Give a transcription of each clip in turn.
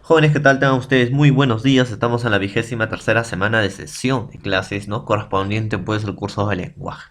Jóvenes, ¿qué tal? Tengan ustedes muy buenos días. Estamos en la 23ª semana de sesión de clases, ¿no? Correspondiente pues al curso de lenguaje.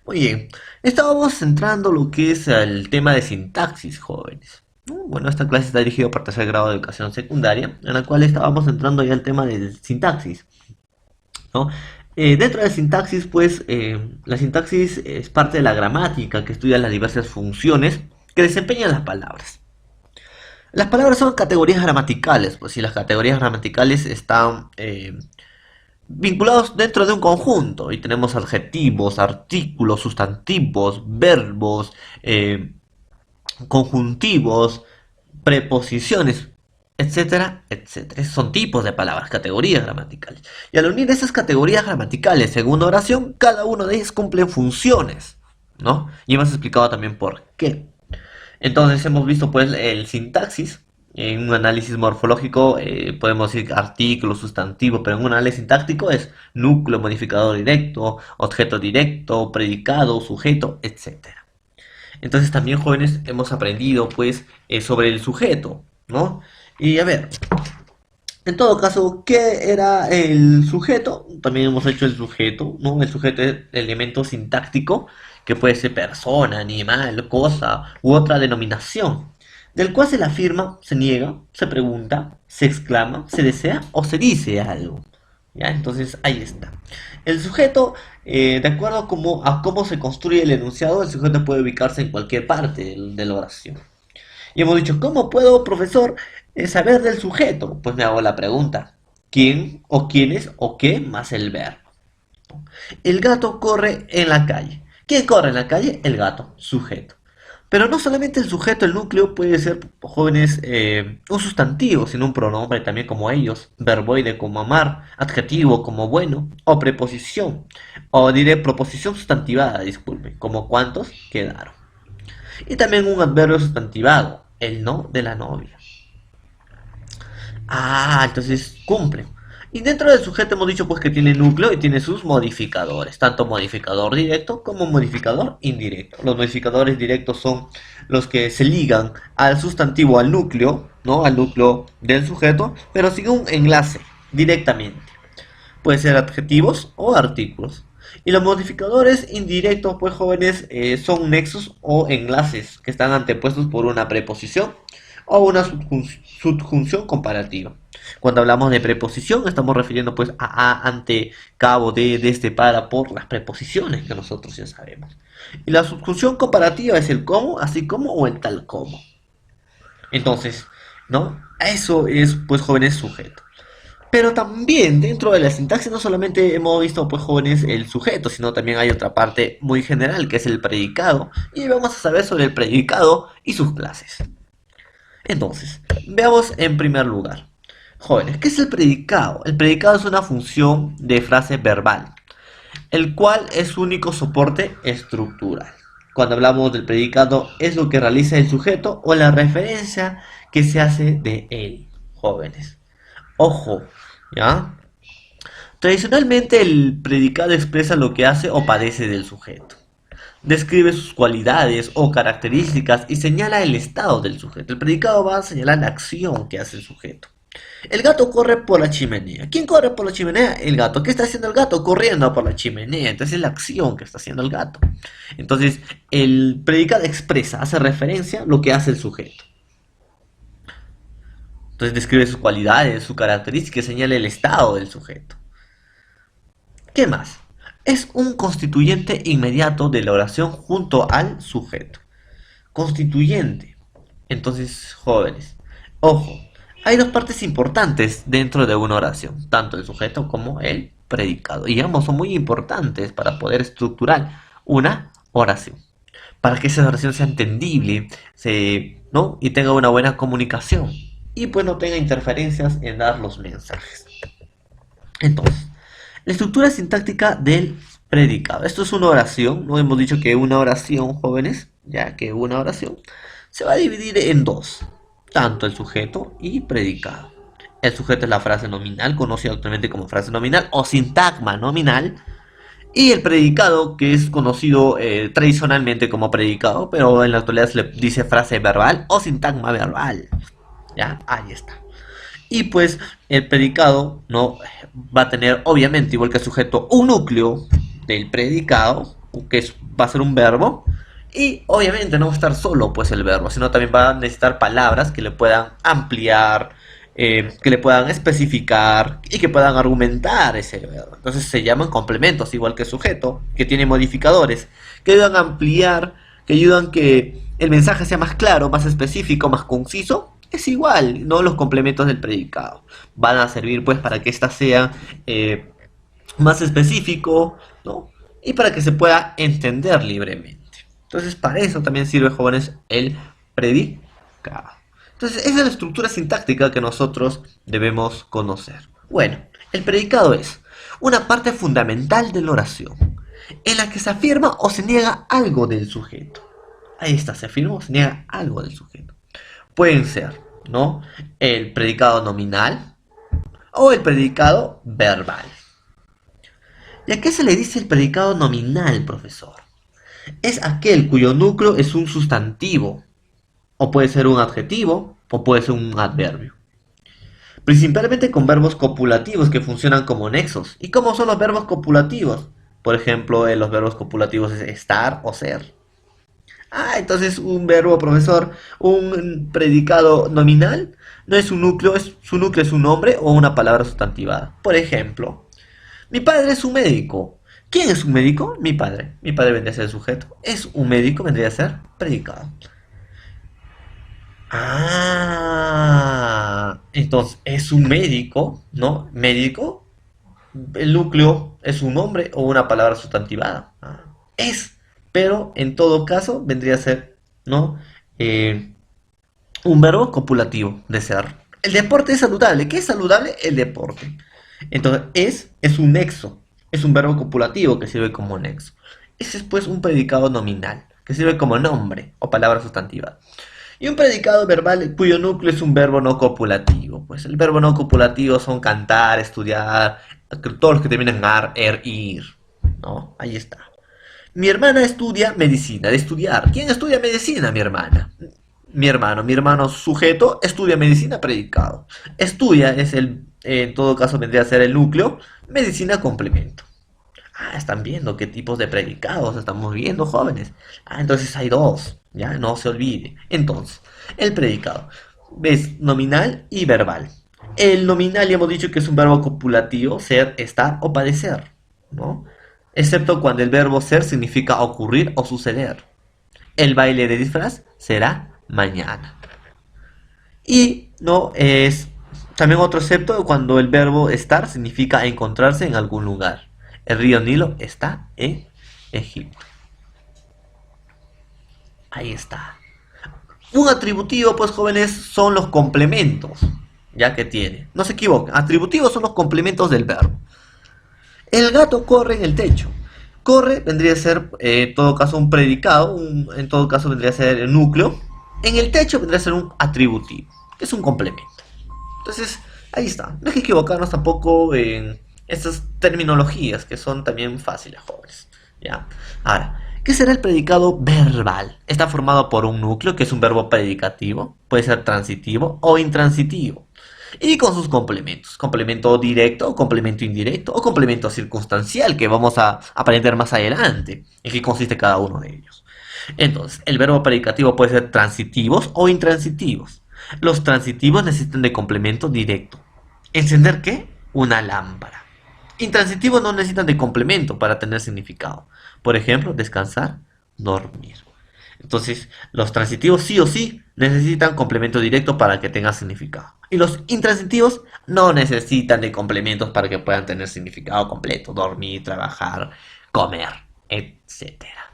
Muy bien, estábamos centrando lo que es el tema de sintaxis, jóvenes. Bueno, esta clase está dirigida por tercer grado de educación secundaria, en la cual estábamos entrando ya el tema de sintaxis, ¿no? Dentro de la sintaxis, pues, la sintaxis es parte de la gramática que estudia las diversas funciones que desempeñan las palabras. Las palabras son categorías gramaticales, pues si las categorías gramaticales están vinculados dentro de un conjunto y tenemos adjetivos, artículos, sustantivos, verbos, conjuntivos, preposiciones, etcétera, etcétera. Esos son tipos de palabras, categorías gramaticales. Y al unir esas categorías gramaticales en una oración, cada una de ellas cumple funciones, ¿no? Y hemos explicado también por qué. Entonces hemos visto pues el sintaxis. En un análisis morfológico podemos decir artículo, sustantivo, pero en un análisis sintáctico es núcleo, modificador directo, objeto directo, predicado, sujeto, etcétera. Entonces también jóvenes hemos aprendido pues sobre el sujeto, ¿no? Y a ver, en todo caso, ¿qué era el sujeto? También hemos hecho el sujeto, ¿no? El sujeto es el elemento sintáctico que puede ser persona, animal, cosa u otra denominación, del cual se le afirma, se niega, se pregunta, se exclama, se desea o se dice algo. ¿Ya? Entonces ahí está. El sujeto, de acuerdo a cómo se construye el enunciado, el sujeto puede ubicarse en cualquier parte de la oración. Y hemos dicho, ¿cómo puedo, profesor, saber del sujeto? Pues me hago la pregunta, ¿quién o quiénes o qué más el verbo? El gato corre en la calle. ¿Quién corre en la calle? El gato, sujeto. Pero no solamente el sujeto, el núcleo puede ser, jóvenes, un sustantivo, sino un pronombre también como ellos, verboide como amar, adjetivo como bueno, o preposición, o diré proposición sustantivada, disculpe, como cuántos quedaron. Y también un adverbio sustantivado, el no de la novia. Ah, entonces cumple. Y dentro del sujeto hemos dicho pues que tiene núcleo y tiene sus modificadores, tanto modificador directo como modificador indirecto. Los modificadores directos son los que se ligan al sustantivo, al núcleo, ¿no? Al núcleo del sujeto, pero sin un enlace directamente. Puede ser adjetivos o artículos. Y los modificadores indirectos, pues jóvenes, son nexos o enlaces que están antepuestos por una preposición o una subjunción comparativa. Cuando hablamos de preposición, estamos refiriendo pues a, ante, cabo, de, desde, para, por las preposiciones que nosotros ya sabemos. Y la subjunción comparativa es el cómo, así como o el tal como. Entonces, ¿no? Eso es pues jóvenes sujeto. Pero también dentro de la sintaxis no solamente hemos visto pues jóvenes el sujeto, sino también hay otra parte muy general que es el predicado. Y vamos a saber sobre el predicado y sus clases. Entonces, veamos en primer lugar. Jóvenes, ¿qué es el predicado? El predicado es una función de frase verbal, el cual es su único soporte estructural. Cuando hablamos del predicado es lo que realiza el sujeto o la referencia que se hace de él, jóvenes. Ojo, ¿ya? Tradicionalmente el predicado expresa lo que hace o padece del sujeto. Describe sus cualidades o características y señala el estado del sujeto. El predicado va a señalar la acción que hace el sujeto. El gato corre por la chimenea. ¿Quién corre por la chimenea? El gato. ¿Qué está haciendo el gato? Corriendo por la chimenea. Entonces es la acción que está haciendo el gato. Entonces el predicado expresa, hace referencia a lo que hace el sujeto. Entonces describe sus cualidades, su característica y señala el estado del sujeto. ¿Qué más? Es un constituyente inmediato de la oración junto al sujeto. Constituyente. Entonces, jóvenes, ojo, hay dos partes importantes dentro de una oración, tanto el sujeto como el predicado. Y ambos son muy importantes para poder estructurar una oración. Para que esa oración sea entendible, ¿no? Y tenga una buena comunicación. Y pues no tenga interferencias en dar los mensajes. Entonces, la estructura sintáctica del predicado. Esto es una oración. No hemos dicho que una oración, jóvenes, ya que una oración se va a dividir en dos, tanto el sujeto y predicado. El sujeto es la frase nominal, conocida actualmente como frase nominal o sintagma nominal, y el predicado, que es conocido tradicionalmente como predicado, pero en la actualidad se le dice frase verbal o sintagma verbal. Ya, ahí está. Y pues el predicado no va a tener, obviamente, igual que el sujeto, un núcleo del predicado, va a ser un verbo. Y obviamente no va a estar solo pues el verbo, sino también va a necesitar palabras que le puedan ampliar, que le puedan especificar y que puedan argumentar ese verbo. Entonces se llaman complementos, igual que el sujeto, que tiene modificadores, que ayudan a ampliar, que ayudan que el mensaje sea más claro, más específico, más conciso. Es igual, ¿no? Los complementos del predicado van a servir pues para que ésta sea más específico, ¿no? Y para que se pueda entender libremente. Entonces, para eso también sirve, jóvenes, el predicado. Entonces, esa es la estructura sintáctica que nosotros debemos conocer. Bueno, el predicado es una parte fundamental de la oración, en la que se afirma o se niega algo del sujeto. Ahí está, se afirma o se niega algo del sujeto. Pueden ser, ¿no? El predicado nominal o el predicado verbal. ¿Y a qué se le dice el predicado nominal, profesor? Es aquel cuyo núcleo es un sustantivo, o puede ser un adjetivo, o puede ser un adverbio. Principalmente con verbos copulativos que funcionan como nexos. ¿Y cómo son los verbos copulativos? Por ejemplo, los verbos copulativos es estar o ser. Entonces un verbo, profesor, un predicado nominal, no es un núcleo, su núcleo es un nombre o una palabra sustantivada. Por ejemplo, mi padre es un médico. ¿Quién es un médico? Mi padre. Mi padre vendría a ser el sujeto. Es un médico, vendría a ser predicado. Entonces es un médico, ¿no? Médico, el núcleo es un nombre o una palabra sustantivada. Es, pero en todo caso vendría a ser, ¿no? Eh, un verbo copulativo de ser. El deporte es saludable. ¿Qué es saludable? El deporte. Entonces, es un nexo. Es un verbo copulativo que sirve como nexo. Ese es pues un predicado nominal, que sirve como nombre o palabra sustantiva. Y un predicado verbal cuyo núcleo es un verbo no copulativo. Pues el verbo no copulativo son cantar, estudiar, todos los que terminan en ar, er, ir. ¿No? Ahí está. Mi hermana estudia medicina, de estudiar. ¿Quién estudia medicina? Mi hermana. Mi hermano sujeto estudia medicina, predicado. Estudia es en todo caso vendría a ser el núcleo, medicina complemento. Están viendo qué tipos de predicados estamos viendo, jóvenes. Entonces hay dos, ya no se olvide. Entonces, el predicado es nominal y verbal. El nominal ya hemos dicho que es un verbo copulativo, ser, estar o padecer, ¿no? Excepto cuando el verbo ser significa ocurrir o suceder. El baile de disfraz será mañana. Y no es también otro excepto cuando el verbo estar significa encontrarse en algún lugar. El río Nilo está en Egipto. Ahí está. Un atributivo, pues jóvenes, son los complementos, ya que tiene. No se equivoquen, atributivos son los complementos del verbo. El gato corre en el techo. Corre vendría a ser, en todo caso, un predicado, en todo caso vendría a ser el núcleo. En el techo vendría a ser un atributivo, que es un complemento. Entonces, ahí está. No hay que equivocarnos tampoco en estas terminologías que son también fáciles, jóvenes. ¿Ya? Ahora, ¿qué será el predicado verbal? Está formado por un núcleo, que es un verbo predicativo, puede ser transitivo o intransitivo, y con sus complementos, complemento directo, complemento indirecto o complemento circunstancial, que vamos a aprender más adelante en qué consiste cada uno de ellos. Entonces, el verbo predicativo puede ser transitivos o intransitivos. Los transitivos necesitan de complemento directo. ¿Encender qué? Una lámpara. Intransitivos no necesitan de complemento para tener significado. Por ejemplo, descansar, dormir. Entonces, los transitivos sí o sí necesitan complemento directo para que tenga significado. Y los intransitivos no necesitan de complementos para que puedan tener significado completo. Dormir, trabajar, comer, etcétera.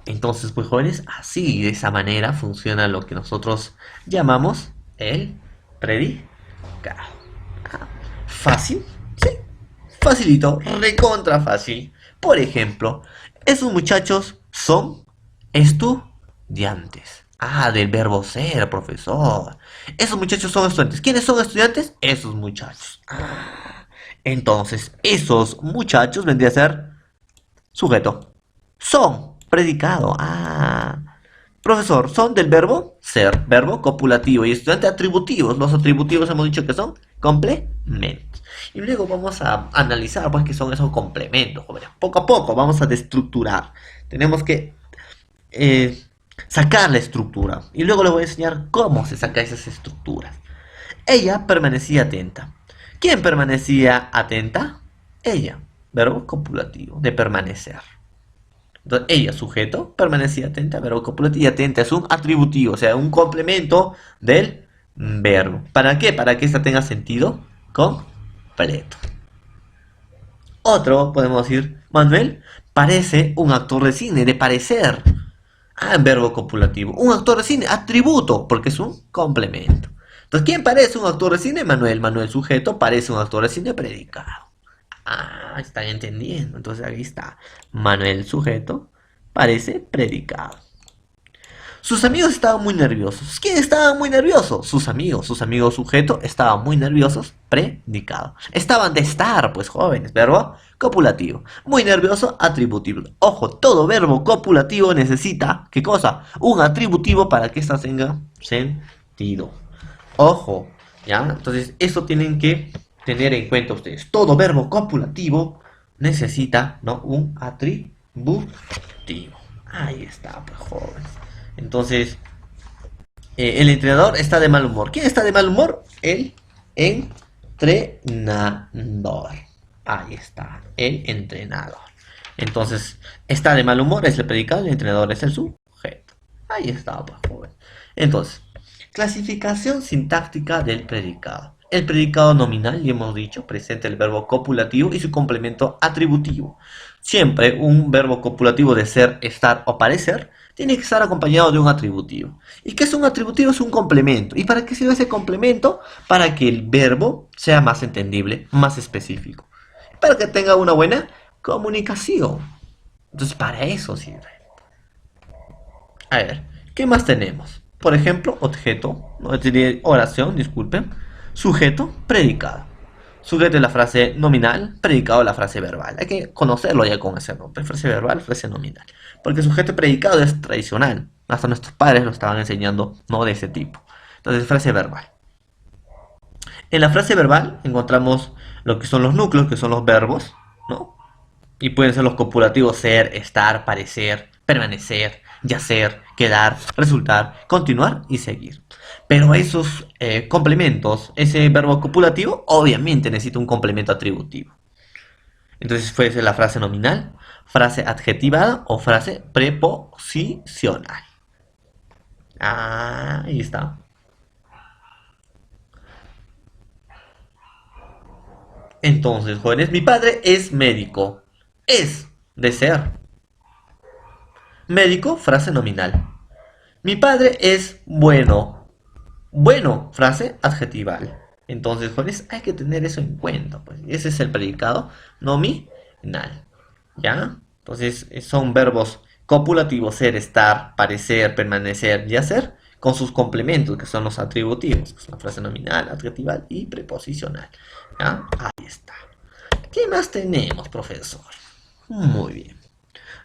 Entonces, pues jóvenes, así de esa manera funciona lo que nosotros llamamos el predicado. ¿Fácil? Sí, facilito, recontra fácil. Por ejemplo, esos muchachos son estudiantes. Del verbo ser, profesor. Esos muchachos son estudiantes. ¿Quiénes son estudiantes? Esos muchachos. Entonces, esos muchachos vendría a ser sujeto. Son predicado. Profesor, son del verbo ser, verbo copulativo y estudiante atributivos. Los atributivos hemos dicho que son complementos. Y luego vamos a analizar pues qué son esos complementos, jóvenes. Poco a poco vamos a destructurar. Tenemos que sacar la estructura. Y luego les voy a enseñar cómo se saca esas estructuras. Ella permanecía atenta. ¿Quién permanecía atenta? Ella. Verbo copulativo, de permanecer. Entonces, ella, sujeto, permanecía atenta, verbo copulativo, y atenta es un atributivo, o sea, un complemento del verbo. ¿Para qué? Para que ésta tenga sentido completo. Otro, podemos decir, Manuel parece un actor de cine, de parecer. Ah, verbo copulativo. Un actor de cine, atributo, porque es un complemento. Entonces, ¿quién parece un actor de cine? Manuel. Manuel, sujeto, parece un actor de cine, predicado. Ah, están entendiendo. Entonces aquí está. Manuel, sujeto, parece predicado. Sus amigos estaban muy nerviosos. ¿Quién estaba muy nervioso? Sus amigos sujeto estaban muy nerviosos, predicado. Estaban de estar, pues jóvenes, verbo copulativo. Muy nervioso, atributivo. Ojo, todo verbo copulativo necesita, ¿qué cosa? Un atributivo para que ésta tenga sentido. Ojo, ¿ya? Entonces, eso tienen que tener en cuenta ustedes. Todo verbo copulativo necesita, ¿no? Un atributivo. Ahí está, pues jóvenes. Entonces, el entrenador está de mal humor. ¿Quién está de mal humor? El entrenador. Ahí está, el entrenador. Entonces, está de mal humor, es el predicado, el entrenador es el sujeto. Ahí está, pues jóvenes. Entonces, clasificación sintáctica del predicado. El predicado nominal, ya hemos dicho, presenta el verbo copulativo y su complemento atributivo. Siempre un verbo copulativo de ser, estar o parecer tiene que estar acompañado de un atributivo. ¿Y qué es un atributivo? Es un complemento. ¿Y para qué sirve ese complemento? Para que el verbo sea más entendible, más específico. Para que tenga una buena comunicación. Entonces, para eso sirve. A ver, ¿qué más tenemos? Por ejemplo, objeto, no oración, disculpen, sujeto, predicado. Sujeto es la frase nominal, predicado es la frase verbal. Hay que conocerlo ya con ese nombre, frase verbal, frase nominal. Porque sujeto y predicado es tradicional. Hasta nuestros padres lo estaban enseñando, no de ese tipo. Entonces, frase verbal. En la frase verbal encontramos lo que son los núcleos, que son los verbos, ¿no? Y pueden ser los copulativos ser, estar, parecer, permanecer, yacer, quedar, resultar, continuar y seguir. Pero esos complementos, ese verbo copulativo, obviamente necesita un complemento atributivo. Entonces puede ser la frase nominal, frase adjetivada o frase preposicional. Ah, ahí está. Entonces, jóvenes, mi padre es médico. Es de ser. Médico, frase nominal. Mi padre es bueno. Bueno, frase adjetival. Entonces, jóvenes, hay que tener eso en cuenta. Pues. Ese es el predicado nominal. ¿Ya? Entonces, son verbos copulativos, ser, estar, parecer, permanecer y hacer, con sus complementos, que son los atributivos, que son la frase nominal, adjetival y preposicional. ¿Ya? Ahí está. ¿Qué más tenemos, profesor? Muy bien.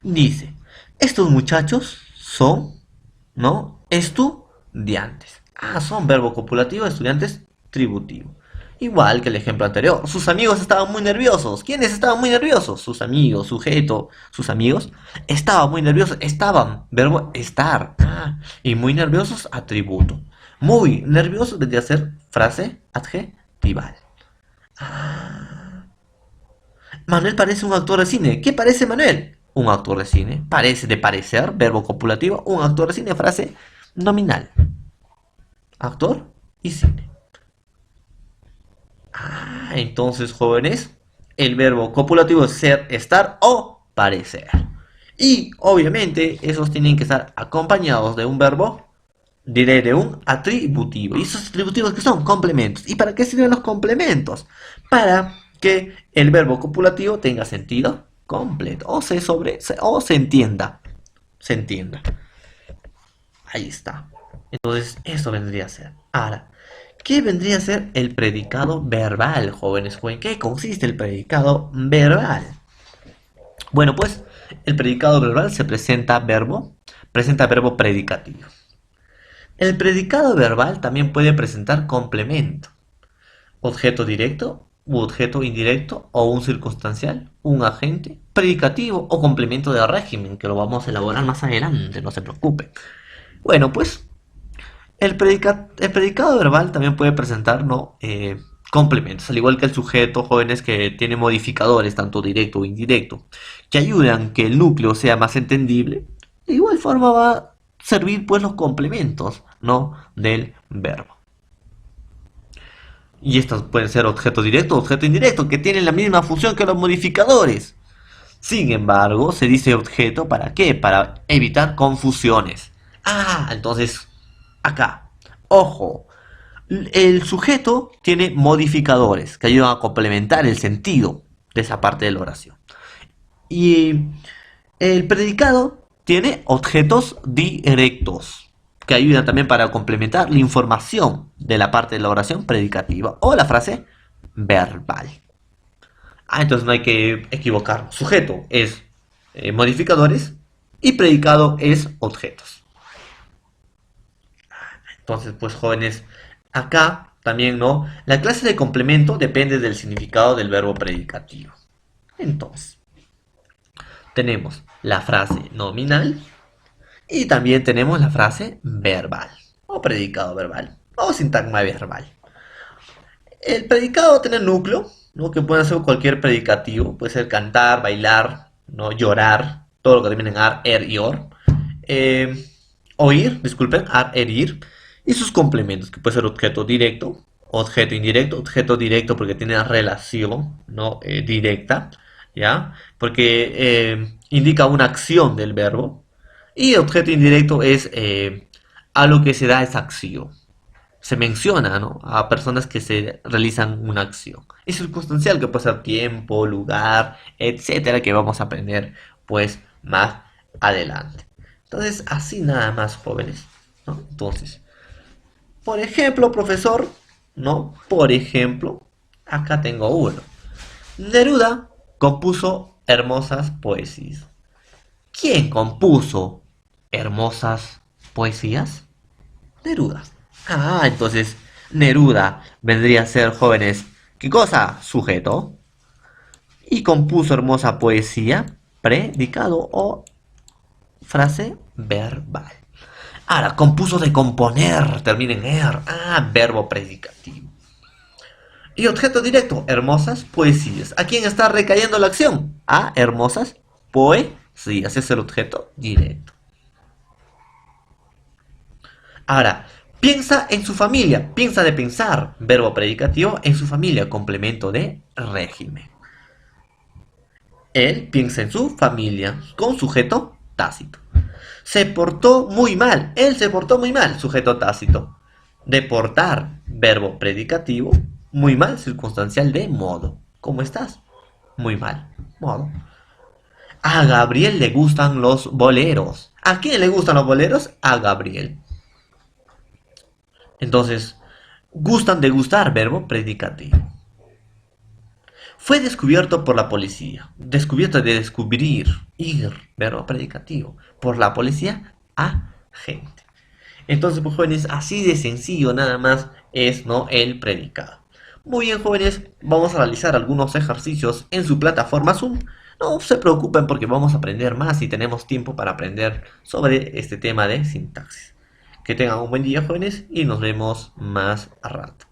Dice, estos muchachos son, ¿no? Estudiantes. Ah, son verbo copulativo, estudiantes tributivo. Igual que el ejemplo anterior. Sus amigos estaban muy nerviosos. ¿Quiénes estaban muy nerviosos? Sus amigos, sujeto, sus amigos. Estaban muy nerviosos. Estaban, verbo estar. Ah, y muy nerviosos, atributo. Muy nerviosos vendría a ser frase adjetival. Ah. Manuel parece un actor de cine. ¿Qué parece Manuel? Un actor de cine. Parece de parecer, verbo copulativo. Un actor de cine, frase nominal. Actor y cine. Ah, entonces, jóvenes, el verbo copulativo es ser, estar o parecer. Y, obviamente, esos tienen que estar acompañados de un verbo, diré de un atributivo. ¿Y esos atributivos que son? Complementos. ¿Y para qué sirven los complementos? Para que el verbo copulativo tenga sentido completo o se entienda. Se entienda. Ahí está. Entonces, eso vendría a ser. Ahora, ¿qué vendría a ser el predicado verbal, jóvenes? ¿En qué consiste el predicado verbal? Bueno, pues el predicado verbal se presenta verbo presenta verbo predicativo. El predicado verbal también puede presentar complemento, objeto directo u objeto indirecto o un circunstancial, un agente, predicativo o complemento de régimen, que lo vamos a elaborar más adelante, no se preocupe. Bueno, pues el predicado verbal también puede presentar, ¿no? Complementos, al igual que el sujeto, jóvenes, que tiene modificadores, tanto directo o indirecto, que ayudan a que el núcleo sea más entendible. De igual forma va a servir pues los complementos, ¿no? Del verbo. Y estos pueden ser objeto directo o objeto indirecto, que tienen la misma función que los modificadores. Sin embargo, se dice objeto ¿para qué? Para evitar confusiones. Entonces, acá, ojo, el sujeto tiene modificadores que ayudan a complementar el sentido de esa parte de la oración. Y el predicado tiene objetos directos que ayudan también para complementar la información de la parte de la oración predicativa o la frase verbal. Entonces no hay que equivocar. Sujeto es modificadores y predicado es objetos. Entonces, pues jóvenes, acá también, ¿no? La clase de complemento depende del significado del verbo predicativo. Entonces, tenemos la frase nominal y también tenemos la frase verbal o predicado verbal o sintagma verbal. El predicado tiene núcleo, ¿no? Que puede ser cualquier predicativo, puede ser cantar, bailar, ¿no? Llorar, todo lo que termina en ar, er y or. Eh, Oír, disculpen, ar, er, ir. Y sus complementos, que puede ser objeto directo porque tiene relación, ¿no? Directa, ¿ya? Porque indica una acción del verbo. Y objeto indirecto es a lo que se da esa acción. Se menciona, ¿no? A personas que se realizan una acción. Y circunstancial, que puede ser tiempo, lugar, etcétera, que vamos a aprender pues más adelante. Entonces, así nada más, jóvenes, ¿no? Entonces, por ejemplo, profesor, ¿no? Por ejemplo, acá tengo uno. Neruda compuso hermosas poesías. ¿Quién compuso hermosas poesías? Neruda. Entonces Neruda vendría a ser, jóvenes, ¿qué cosa? Sujeto. Y compuso hermosa poesía, predicado o frase verbal. Ahora, compuso de componer, termina en er. Verbo predicativo. Y objeto directo, hermosas poesías. ¿A quién está recayendo la acción? Hermosas poesías. Es el objeto directo. Ahora, piensa en su familia. Piensa de pensar. Verbo predicativo en su familia. Complemento de régimen. Él piensa en su familia. Con sujeto tácito. Se portó muy mal. Él se portó muy mal. Sujeto tácito. Deportar. Verbo predicativo. Muy mal. Circunstancial de modo. ¿Cómo estás? Muy mal. Modo. A Gabriel le gustan los boleros. ¿A quién le gustan los boleros? A Gabriel. Entonces, gustan de gustar, verbo predicativo. Fue descubierto por la policía. Descubierto de descubrir. Ir, verbo predicativo. Por la policía, agente. Entonces, pues jóvenes, así de sencillo nada más es, ¿no? El predicado. Muy bien, jóvenes, vamos a realizar algunos ejercicios en su plataforma Zoom. No se preocupen porque vamos a aprender más y tenemos tiempo para aprender sobre este tema de sintaxis. Que tengan un buen día, jóvenes, y nos vemos más a rato.